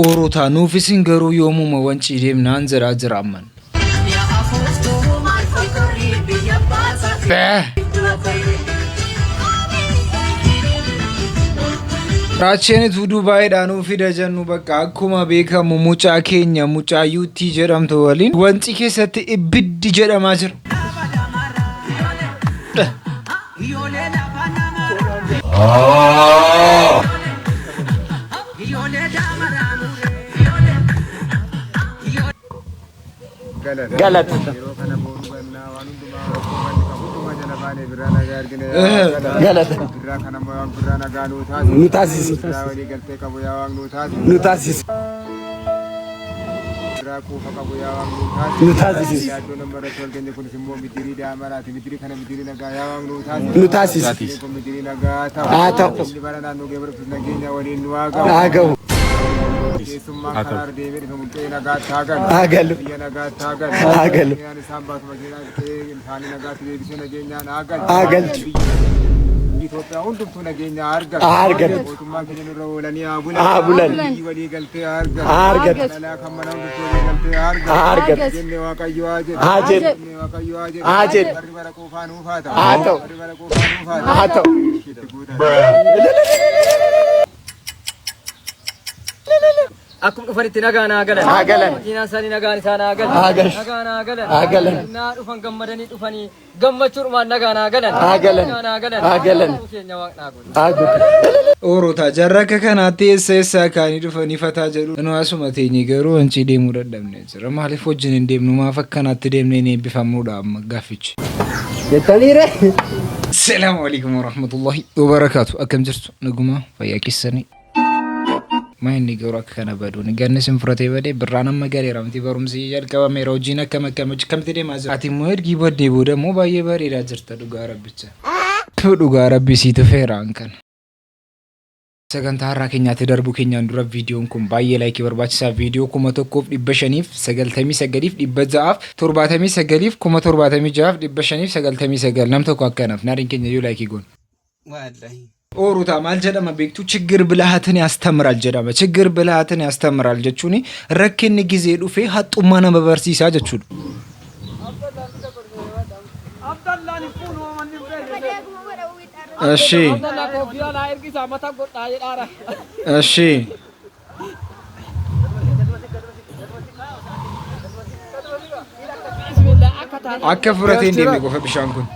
Oroota nuufisin garuu yoomuma wancii deemnaan jiraamman. Raachenitu Dubaayidhaan ufida jennu bakka akkuma beekamu mucaa keenya mucaa yuutii jedhamtu waliin wanci keessatti ibiddi jedhamaa jira. Galata. Itoophiyaa hundumtuu nageenya argatu. Mootummaan keenya nurra oolanii bulan. Walii galtee argatu. Dhalaa kan mana hundumtuu walii galtee argatu. Jennee Waaqayyo haa jedhu. Barri bara qoofaa nuuf haa ta'u. Akkum dhufanitti nagaa galan. Diinaan isaanii nagaan isaan haa galan. Naa dhufan gammadanii dhufanii gammachuudhumaan nagaa galan. Oroota jarra akka kanaatti eessa kaanii dhufanii fataa jedhu. Nu asuma teenye garuu wancii deemuu dadhabnee jira. Maaliif wajjin hin deemnu maaf akkanaatti deemnee eebbifamuudha amma gaaffichi. Jettaniire. Salaamu alaikum warahmatullahi wabarakatuh. Akkam jirtu naguma fayyaa keessanii. Maayinni garuu akka kana baduun ganni sinfuratee badee birraan amma gareeramti barumsi jalqabame hojiin akkamitti deemaa jira. Ati immoo ergi baddee booda immoo baay'ee bareedaa jirta dhugaa rabbicha. Dhugaa rabbi sii tufeeraan kana. Sagantaa har'aa keenyaatti darbu keenyaan dura viidiyoon kun baay'ee laayikii barbaachisaa viidiyoo 1,579,779,776,599 nam tokko akkanaaf naariin keenya yoo laayikii goon. Oroota maal jedhama beektu ችግር ብልሃትን ያስተምራል jedhama ችግር ብልሃትን ያስተምራል jechuun rakkinni gizee dhufee haxxummaa nama barsiisaa jechuudha. Eshi akka furateen deemee qofa bishaan kun.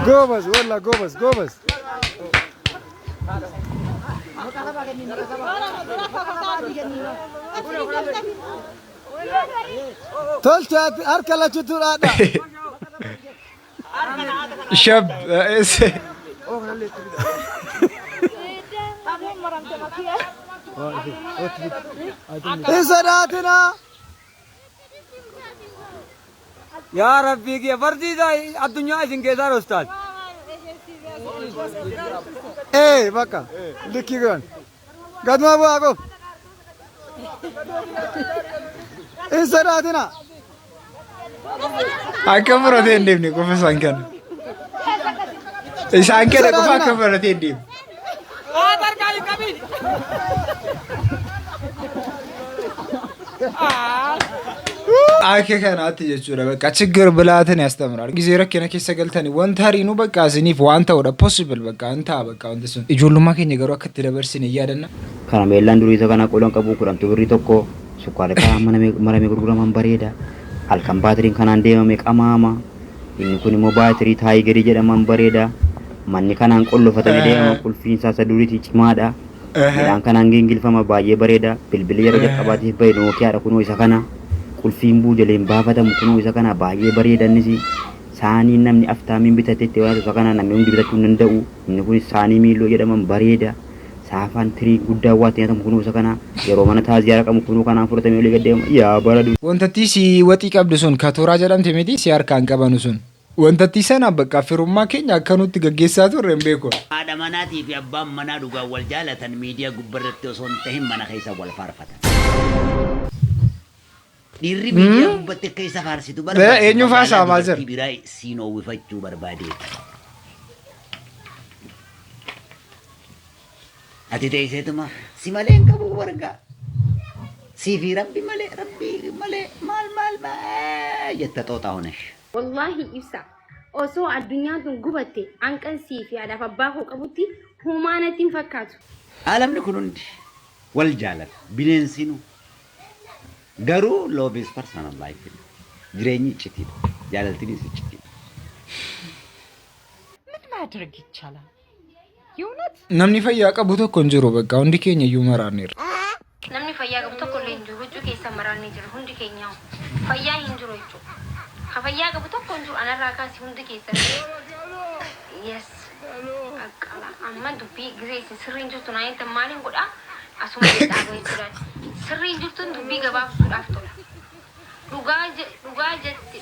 Gobas, walla gobas. Tolchat arkala chuturada. Shab ese. Isadatina. Ya Rabbi ki fardiza ad-dunya izin gezar ustad. Baka. Dikigan. Gadma bu ago. Isadatina. Akka furateen deemne qofa isaan kana. Isaan kana qofa akka furateen deemne. Akka kanaatti jechuudha bakka ችግር ብልሃትን ያስተምራል. ጊዜ ረከነ keessa galtanii wanta hariinuu bakka isiniif waan ta'udha possible bakka anta bakka wanti sun ijoollummaa keenya garuu akka itti dabarsine yaadanna. Karameellaan durii isa kana qoloon qabu kudhantu birrii tokko sukkaara maramee gurguraman bareeda halkan baatiriin kanaan deemame qamaama inni kun immoo baatirii taayigerii jedhaman bareeda manni kanaan qollofatame deemama qulfiinsaa isa duriitii cimaadha midhaan kanaan gingilfama baay'ee bareeda bilbilli yeroo jalqabaatiif bahe nookiyaadha kunoo isa kana qulfiin buujaleen baafatamu kunoo isa kana baay'ee bareedannis saanii namni aftaamiin bitatetti waan isa kana namni hundi bitachuu hin danda'u inni kun saanii miiloo jedhaman bareeda saafaan tirii guddaa waan ta'eef kunoo isa kana yeroo mana taaziyaara qabu kunoo kanaan fudhatamee olii gaddeema yaa baradu wantatti si waxii qabdu sun katooraa jedhamte miti si harkaan qabanu sun wantatti sana bakka firummaa keenya akkanutti gaggeessaa turre hin beeku. Haadha manaatii fi abbaan manaa dhugaa wal jaalatan miidiyaa gubbarratti osoo hin ta'in mana keessa wal faarfatan. Dhiirri miidiyaa gubbatti keessa faarsitu barbaade. Eenyu faasaa maal jira? Biraa siin oowwifachuu barbaadeeti. أتيتيسيتما سمالين كبو ورقة سيفي ربي ملي مال ما يتطوطا هونش والله إبسا أوسو الدنيا تنقبتي عنك سيفي على فباهو كبوتي همانة فكاتو عالم نكونون والجالل بننسينو غرو لوبيس personal life جريني تشتي جاللتني تشتي ምን ማድረግ ይቻላል የውነት namni fayyaa qabu tokko hin jiru bakka hundi keenya iyyuu maraanneerra. namni fayyaa qabu tokko illee hin jiru jechuu keessa maraannee jira hundi keenya fayyaa hin jiru jechuudha ka fayyaa qabu tokko hin jiru anarraa kaasi hundi keessa yes akkala amma dubbii gizeessi sirriin jirtu naa inta maaliin godha asuma jedhaa jechuudha sirriin jirtuun dubbii gabaabsuudhaaf tola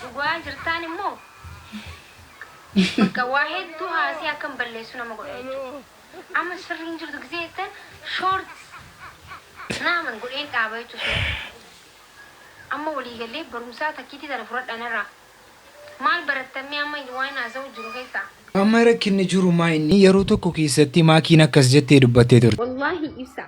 dhugaa jirtaan immoo bakka waa hedduu haasii akkam balleessu nama godha jechuudha amma sirriin jirtu gizeessan short naaman godheen dhaaba jechuudha amma waliigallee barumsaa takkiitii tana fudhadhanarraa maal barattamee amma waan haasa'u jiru keessaa amma rakkinni jiru maayinni yeroo tokko keessatti maakiin akkas jettee dubbattee turte. Wallahi ibsa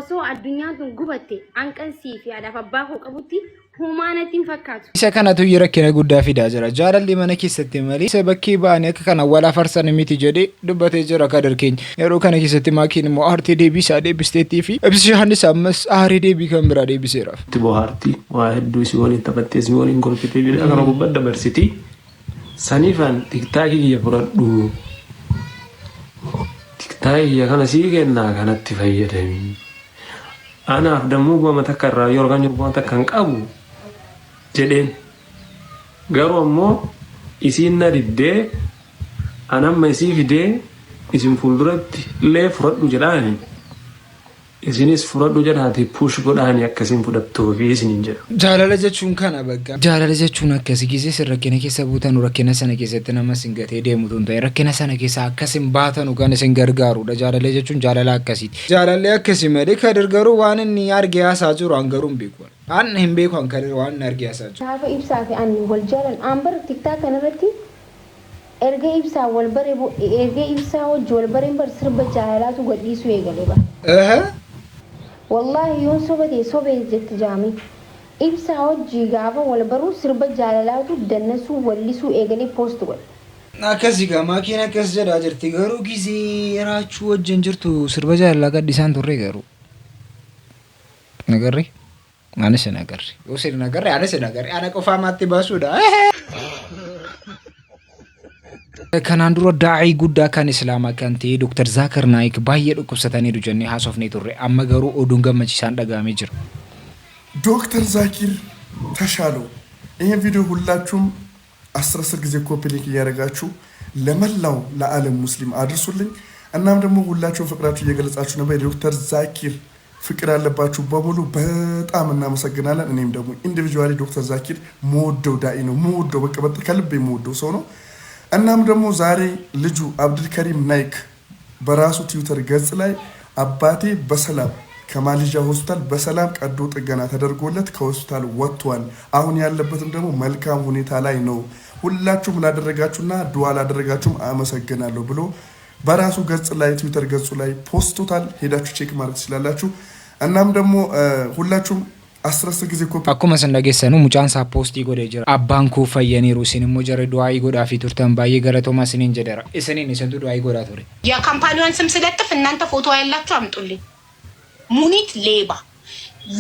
osoo addunyaan tun gubatte hanqan siifi haadhaaf abbaa koo qabutti humaanatiin fakkaatu. Isa kanatu rakkina guddaa fidaa jira. Jaalalli mana keessatti malee isa bakkee ba'anii akka kana wal afarsan miti jedhee dubbatee jira kadar keenya. Yeroo kana keessatti maakiin immoo aartii deebisaa deebisteetii fi ibsishaanis ammas aarii deebii kan biraa deebiseeraaf. Tiboo aartii waa hedduu si waliin taphattee si waliin kolfitee bira kana gubbaa dabarsitii. Sanifan tiktaakii kiyya fudhadhu tiktaakii kiyya kana sii kennaa kanatti fayyadami anaaf dammuu goma takka irraa yoo argan jiru goma takka hin qabu jedheen garuu ammoo isiin na diddee anamma isii fidee isin fuulduratti illee fudhadhu jedhaani isinis fudhadhu jedhaati push godhaani akkasiin fudhattuu fi isiniin jedha. Jaalala jechuun kana bakka. Jaalala jechuun akkasi gisee rakkina keessa buutanu rakkina sana keessatti nama sin gatee deemu tun ta'e rakkina sana keessa akkasin baatanu kan isin gargaarudha. Jaalala jechuun jaalala akkasiiti. Jaalalli akkasi malee kadir garuu waan inni argee haasaa jiru an garuu hin beeku. An hin beeku an kadir waan inni argee haasaa jiru. Gaafa ibsaa fi ani wal jaalan ambar tiktaak kanarratti erga ibsaa wal bare erga ibsaa wajji wal bareen bar sirba jaalalaatu gadhiisuu eegale ba. والله يوم صوبي جت جامي إبسا وجي غافا والبرو سرب جالالاتو دنسو وليسو إيغالي بوست ول akkasi gama kiin akkas jedhaa jirti garuu gisee raachuu wajjin jirtu sirba jaalalaa gaddisaan turre garuu nagarri anis nagarri yoo sir nagarri anis nagarri ana qofaa maatti baasuudha. Kanaan dura daa'ii guddaa kan islaamaa kan ta'e Dr. Zakir Naik baay'ee dhukkubsataniiru jennee haasofnee turre amma garuu oduun gammachiisaan dhagahamee jira. ዶክተር ዛኪር ተሻለው ይሄን ቪዲዮ ሁላችሁም 10 ጊዜ ኮፒ ሊንክ እያደረጋችሁ ለመላው ለዓለም ሙስሊም አድርሱልኝ። እናም ደግሞ ሁላችሁም ፍቅራችሁ እየገለጻችሁ ነበር። ዶክተር ዛኪር ፍቅር ያለባችሁ በሙሉ በጣም እናመሰግናለን። እኔም ደግሞ ኢንዲቪጁዋሊ ዶክተር ዛኪር ሞወደው ዳኢ ነው ሞወደው በቃ ከልቤ ሞወደው ሰው ነው። እናም ደግሞ ዛሬ ልጁ አብዱልከሪም ናይክ በራሱ ትዊተር ገጽ ላይ አባቴ በሰላም ከማሌዥያ ሆስፒታል በሰላም ቀዶ ጥገና ተደርጎለት ከሆስፒታል ወጥቷል። አሁን ያለበትም ደግሞ መልካም ሁኔታ ላይ ነው። ሁላችሁም ላደረጋችሁና ዱዓ ላደረጋችሁም አመሰግናለሁ ብሎ በራሱ ገጽ ላይ ትዊተር ገጹ ላይ ፖስቶታል። ሄዳችሁ ቼክ ማድረግ ትችላላችሁ። እናም ደግሞ ሁላችሁም 10 ጊዜ ኮፒ akkuma san dhageessanu mucaan saa poostii godhee jira. Abbaan koo fayyaniiru isin immoo jara du'aayii godhaafi turtan baay'ee galatoomaa isiniin jedheera. Isiniin isintu du'aayii godhaa ture. የካምፓኒዋን ስም ስለጥፍ እናንተ ፎቶ ያላችሁ አምጡልኝ። ሙኒት ሌባ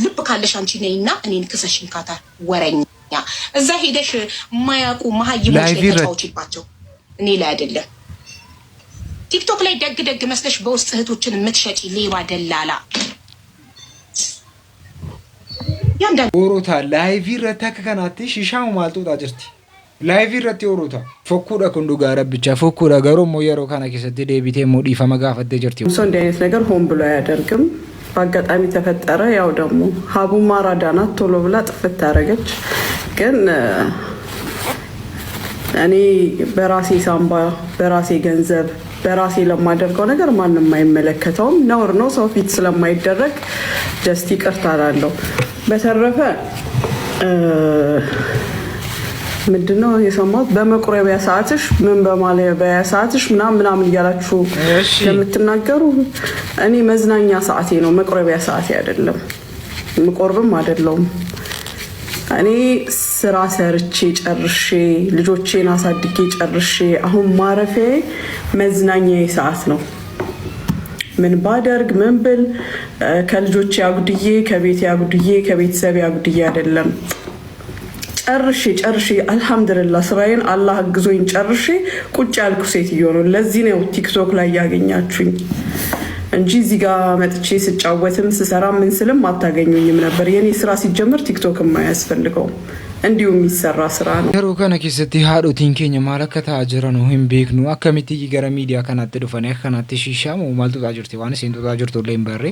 ልብ ካለሽ አንቺ ነይና እኔን ክሰሽኝ ካታር ወረኛ እዛ ሄደሽ ማያቁ መሀይሞች ላይ ተጫውቺባቸው እኔ ላይ አይደለም። ቲክቶክ ላይ ደግ ደግ መስለሽ በውስጥ እህቶችን የምትሸጪ ሌባ ደላላ ያንዳ ኦሮታ ላይቭ ረታ ከከናቲ ሺሻው ማልጦታ ጅርቲ ላይቭ ረቲ ኦሮታ ፎኩዳ ኩንዱ ጋራ ብቻ ፎኩዳ ጋሮ ሞየሮ ካና ከሰተ ዴቢቴ ሞዲፋ መጋፈት ጅርቲ ሰው እንደ አይነት ነገር ሆን ብሎ አያደርግም። በአጋጣሚ ተፈጠረ። ያው ደግሞ ሀቡ ማራዳና ቶሎ ብላ ጥፍት ታረገች። ግን እኔ በራሴ ሳምባ በራሴ ገንዘብ በራሴ ለማደርገው ነገር ማንንም አይመለከተውም። ነውር ነው፣ ሰው ፊት ስለማይደረግ ጀስት ይቅርታ እላለሁ። በተረፈ ምንድነው የሰማሁት? በመቁረቢያ ሰዓትሽ ምን በማለቢያ ሰዓትሽ ምናምን እያላችሁ ለምትናገሩ እኔ መዝናኛ ሰዓቴ ነው፣ መቁረቢያ ሰዓቴ አይደለም። ምቆርብም አይደለም። እኔ ስራ ሰርቼ ጨርሼ ልጆቼን አሳድጌ ጨርሼ አሁን ማረፊያ መዝናኛዬ ሰዓት ነው። ምን ባደርግ ምን ብል ከልጆቼ አጉድዬ ከቤቴ አጉድዬ ከቤተሰብ አጉድዬ አይደለም። ጨርሼ አልহামዱሊላህ ስራዬን አላህ አግዞኝ ጨርሼ ቁጭ ያልኩ ሴትዮ ነው። ለዚህ ነው ቲክቶክ ላይ ያገኛችሁኝ እንጂ እዚህ ጋር መጥቼ ስጫወትም ስሰራ ምን ስልም አታገኙኝም ነበር። የኔ ስራ ሲጀምር ቲክቶክ የማያስፈልገው እንዲሁ የሚሰራ ስራ ነው። yeroo kana keessatti haadhotiin keenya maal akka ta'aa jiran hin beeknu akkamitti gara miidiyaa kanaatti dhufanii akka kanaatti shishamu maaltu ta'aa jirti waan isin ta'aa jirtu illee hin barre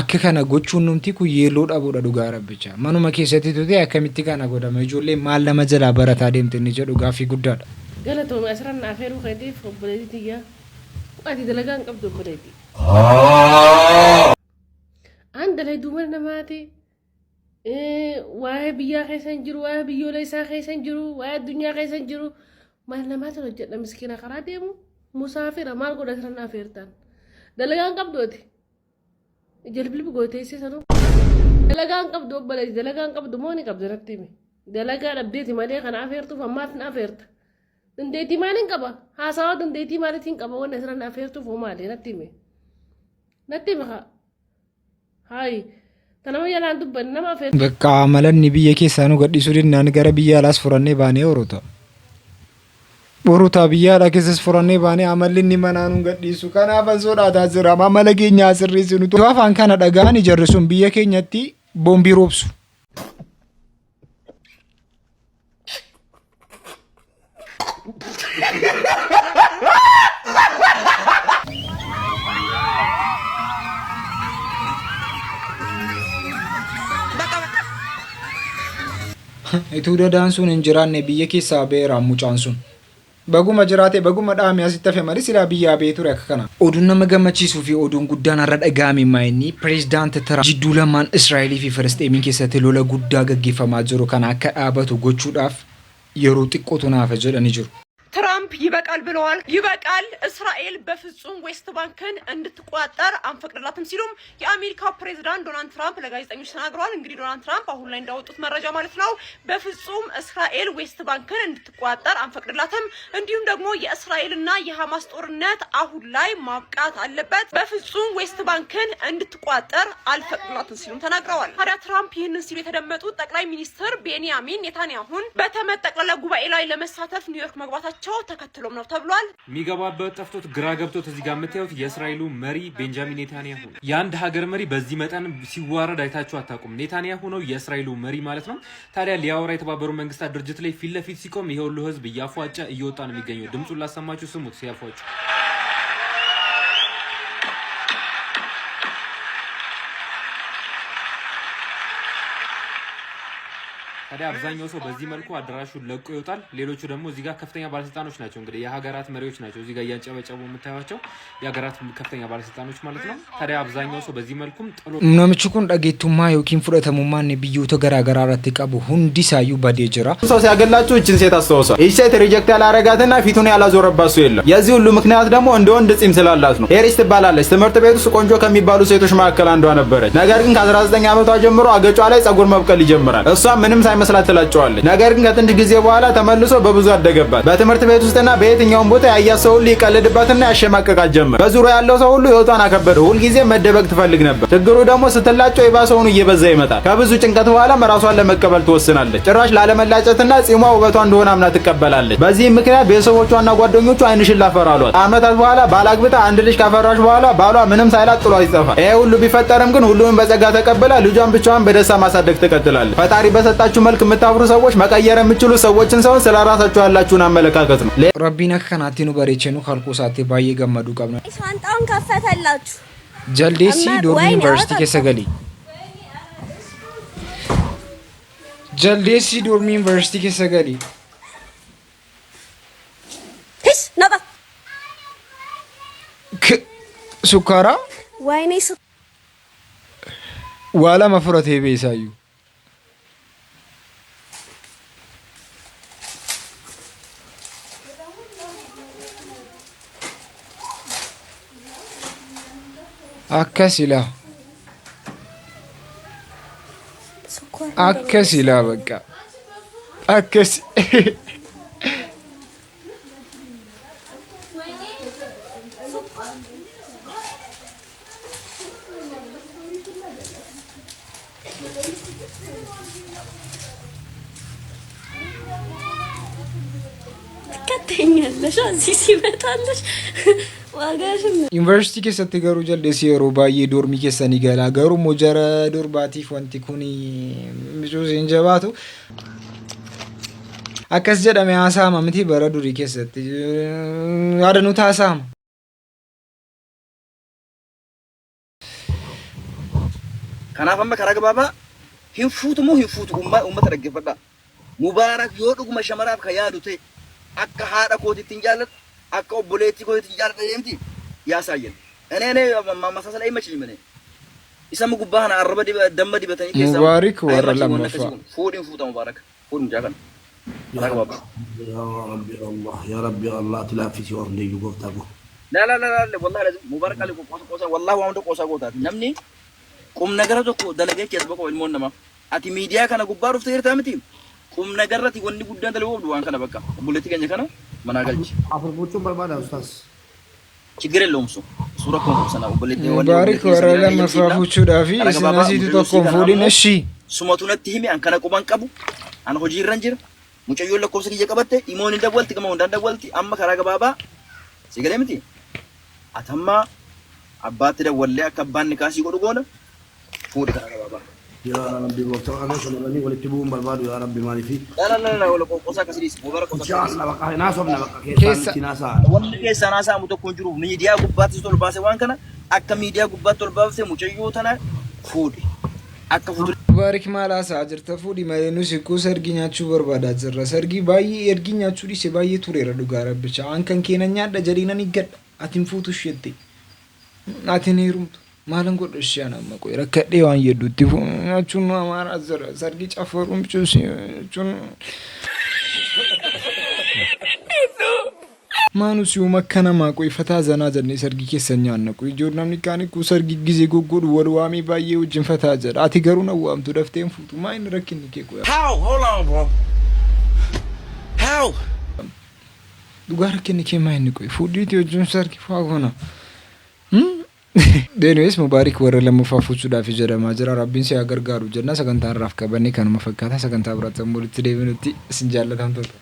akka kana gochuun numti kun yeelloo dhabuudha dhugaa rabbicha manuma keessatti tuti akkamitti kana godhama ijoollee maal lama jalaa barataa deemte inni jedhu gaaffii guddaadha. galatoome asran afeeruu keetiif obboleetiyya ati dalagaan qabdu obboleetti an dalay duumar namaati waa'ee biyyaa keessan jiru waa'ee biyyoolaa isaa keessan jiru waa'ee addunyaa keessan jiru maal namaatu hojjedha miskiina karaa deemu musaafira maal godha asran afeertaan dalagaan qabdooti jalbilbi gooteessee sanuu dalagaan qabdu obboleetti dalagaan qabdu moo ni qabdu natti himi dalagaa dhabdeeti malee kana afeertuuf ammaaf na afeerta dandeettii maaliin qaba haasawaa dandeettii maaliitiin qaba wanni asran afeertuuf hoo maali natti himi hayi በቃ አመለን ብዬ ኬሳኑ ገዲሱ ድናን ገረ ብያ ላስ ፍረኔ ባኔ ኦሮታ ብያ ላ ከሰስ ፍረኔ ባኔ አመልን መናኑ ገዲሱ ከና ፈሶዳ ታዝራ ማመለገኛ አስሪስኑ ተዋፋን ካና ደጋን ይጀርሱን ብየ ኬኛቲ ቦምቢ ሮብሱ Ituuda daansuun hin jiraanne biyya keessaa beera mucaansuun baguma jiraate baguma dhaame asitti hafe malee silaa biyyaa bee ture akka kana. Oduun nama gammachiisuu fi oduun guddaan har'a dhaga'ame maayinni pireezidaanti Tiraamp jidduu lamaan Israa'elii fi Filistiimiin keessatti lola guddaa gaggeeffamaa jiru kana akka dhaabatu gochuudhaaf yeroo xiqqootu naaf jedhanii jiru. ትራምፕ ይበቃል ብለዋል። ይበቃል፣ እስራኤል በፍጹም ዌስት ባንክን እንድትቆጣጠር አንፈቅድላትም ሲሉም የአሜሪካው ፕሬዝዳንት ዶናልድ ትራምፕ ለጋዜጠኞች ተናግረዋል። እንግዲህ ዶናልድ ትራምፕ አሁን ላይ እንዳወጡት መረጃ ማለት ነው በፍጹም እስራኤል ዌስት ባንክን እንድትቆጣጠር አንፈቅድላትም፣ እንዲሁም ደግሞ የእስራኤልና የሐማስ ጦርነት አሁን ላይ ማብቃት አለበት፣ በፍጹም ዌስት ባንክን እንድትቆጣጠር አልፈቅድላትም ሲሉም ተናግረዋል። ታዲያ ትራምፕ ይህንን ሲሉ የተደመጡት ጠቅላይ ሚኒስትር ቤንያሚን ኔታንያሁን በተመድ ጠቅላላ ጉባኤ ላይ ለመሳተፍ ኒውዮርክ መግባታቸው ተከትሎም ነው ተብሏል። የሚገባበት ጠፍቶት ግራ ገብቶት እዚህ ጋር የምታዩት የእስራኤሉ መሪ ቤንጃሚን ኔታንያሁ የአንድ ሀገር መሪ በዚህ መጠን ሲዋረድ አይታችሁ አታውቁም። ኔታንያሁ ነው የእስራኤሉ መሪ ማለት ነው። ታዲያ ሊያወራ የተባበሩት መንግስታት ድርጅት ላይ ፊት ለፊት ሲቆም ይሄ ሁሉ ህዝብ እያፏጨ እየወጣ ነው የሚገኘው። ድምጹን ላሰማችሁ፣ ስሙት ሲያፏጭ። ታዲያ አብዛኛው ሰው በዚህ መልኩ አዳራሹን ለቆ ይወጣል። ሌሎቹ ደግሞ እዚህ ጋር ከፍተኛ ባለስልጣኖች ናቸው፣ እንግዲህ የሀገራት መሪዎች ናቸው። እዚህ ጋር እያጨበጨቡ የምታዩቸው የሀገራት ከፍተኛ ባለስልጣኖች ማለት ነው። ታዲያ አብዛኛው ሰው በዚህ መልኩም ጥሎ ነምቹ ኩን ዳጌቱማ ዮኪን ፍረተሙማን ቢዩቶ ገራገራ አራት ቀቡ ሁንዲሳዩ ባዴጅራ ሰው ሲያገላችሁ እችን ሴት አስተዋውሷል። ይህች ሴት ሪጀክት ያላረጋትና ፊቱን ያላዞረባት ሰው የለም። የዚህ ሁሉ ምክንያት ደግሞ እንደ ወንድ ጺም ስላላት ነው። ኤሪስ ትባላለች። ትምህርት ቤት ውስጥ ቆንጆ ከሚባሉ ሴቶች መካከል አንዷ ነበረች። ነገር ግን ከ19 ዓመቷ ጀምሮ አገጯ ላይ ጸጉር መብቀል ይጀምራል። እሷ ምንም መስላት ትላጨዋለች። ነገር ግን ከጥንት ጊዜ በኋላ ተመልሶ በብዙ አደገባት። በትምህርት ቤት ውስጥና በየትኛውም ቦታ ያያት ሰው ሁሉ ይቀልድባትና ያሸማቀቃት ጀመር። በዙሪያ ያለው ሰው ሁሉ ህይወቷን አከበደው። ሁልጊዜ መደበቅ ትፈልግ ነበር። ችግሩ ደግሞ ስትላጨው የባሰውን እየበዛ ይመጣል። ከብዙ ጭንቀት በኋላ ራሷን ለመቀበል ትወስናለች። ጭራሽ ላለመላጨትና ጺሟ ውበቷ እንደሆነ አምና ትቀበላለች። በዚህም ምክንያት ቤተሰቦቿና ጓደኞቿ አይንሽን ላፈር አሏት። ዓመታት በኋላ ባላግብታ አንድ ልጅ ካፈራች በኋላ ባሏ ምንም ሳይላት ጥሏት ይጠፋል። ይሄ ሁሉ ቢፈጠርም ግን ሁሉንም በጸጋ ተቀብላ ልጇን ብቻዋን በደስታ ማሳደግ ትቀጥላለች። ፈጣሪ በሰጣችሁ መልክ የምታፍሩ ሰዎች መቀየር የምትችሉ ሰዎችን ሰው ስለራሳችሁ ያላችሁን አመለካከት ነው። ረቢና ከናቲኑ በሬቸኑ ካልቆሳቴ ባየ ገመዱ ቀብነ ሻንጣውን ከፈተላችሁ ጀልዴሲ ዶርሚ ዩኒቨርሲቲ ከሰገሊ ጀልዴሲ ዶርሚ ዩኒቨርሲቲ ከሰገሊ እሺ ነባ ሱካራ ወይኔ ዋላ መፍረቴ ቤሳዩ አከሲላ አከሲላ በቃ አከሲ ከተኛለሽ እዚህ ሲመጣለሽ ዋጋሽን ዩኒቨርሲቲ keessatti garuu jaldeessi yeroo baay'ee doormii keessanii galaa garuu mojara durbaatiif wanti kun micuus hin jabaatu akkas jedhame haasa'ama miti bara durii keessatti yaada nuti haasa'ama. Kanaaf amma karaa gabaabaa hin fuutu moo hin fuutu uummata dhaggeeffadhaa. Mubaarak yoo dhuguma shamaraaf ka yaadu ta'e akka haadha kootiitti hin jaalladhu akka obboleettii kootiitti hin jaalladhu deemti yaasaayyeen. Ani masaasala ima ciimane. Isa gubbaa kana arraba damma dibatanii keessaa. Mubaarik warra lammaffaa. Fuudhiin fuuta Mubaarak. Fuudhiin mucaa kana. Karaa gabaabaa. يا ربي الله تلافي في أرضي يقول تابو. لا والله لازم مبارك عليك قوسا والله وامد قوسا قوتات نمني قم نجرتك دلقيك يسبق علمون نما أتي ميديا كنا كبار في تير تامتين قم نجرتي وني قدام دلوا بدوان كنا بكا بولتي كنا كنا مناقلش أفر بوتشو بربادا أستاذ شجر اللومسو سورة كم سنة وبولتي مبارك ورا لما فافوتشو دافي سناسي تتوقف فولين الشي سماتونا تهمي أن كنا كمان كابو أنا هجير رنجر mucha yo la cosa que llega bate y moni da vuelta como undanda vuelta amma karaga baba sigale miti atamma abbate da walle akabban kasi godu gona fudi karaga baba يا ربي وقتها أنا شلوني ولتبون بربادو يا ربي مالي في لا ولا قوسا كسيس مبارك قوسا إن شاء الله بقى ناس وبنا بقى كيس ناسا والله كيس ناسا متكون جرو ميديا غبات تول باسه وان كنا اكا ميديا غبات تول باسه mucha yo tana fudi akka fudu Mubaarik maal haasaa jirta fuudhi malee nuti koo sargi nyaachuu barbaadaa jirra sargi baay'ee ergi nyaachuu dhiise baay'ee tureera dhugaa rabbicha waan kan keena nyaadha jaliinan iggadha atiin fuutu ishette atiin heerumtu maalan godha isheen amma qoy rakkadhee waan jedhutti nyaachuun nu amaaraa jira sargi caffaruun cuusi jechuun maanus yoo makka namaa qoy fataa zanaa jennee sargi keessa nyaanna qoy ijoollee namni kaan koo sargi gizee goggodhu wal waamee baay'ee wajjin fataa jedha ati garuu na waamtu dafteen fuutu maa inni rakkinni kee qoy How? Hold on, bro. How? dhugaa rakkinni kee maa inni qoy fuudhiiti wajjin sargi faa goona Deeniwees Mubaarik warra lammaffaa fuuchuudhaaf jedhamaa jira rabbiin si haa gargaaru jenna sagantaa irraaf qabanne kanuma fakkaata sagantaa biraatti ammoo walitti deebinutti isin jaallatamtoota.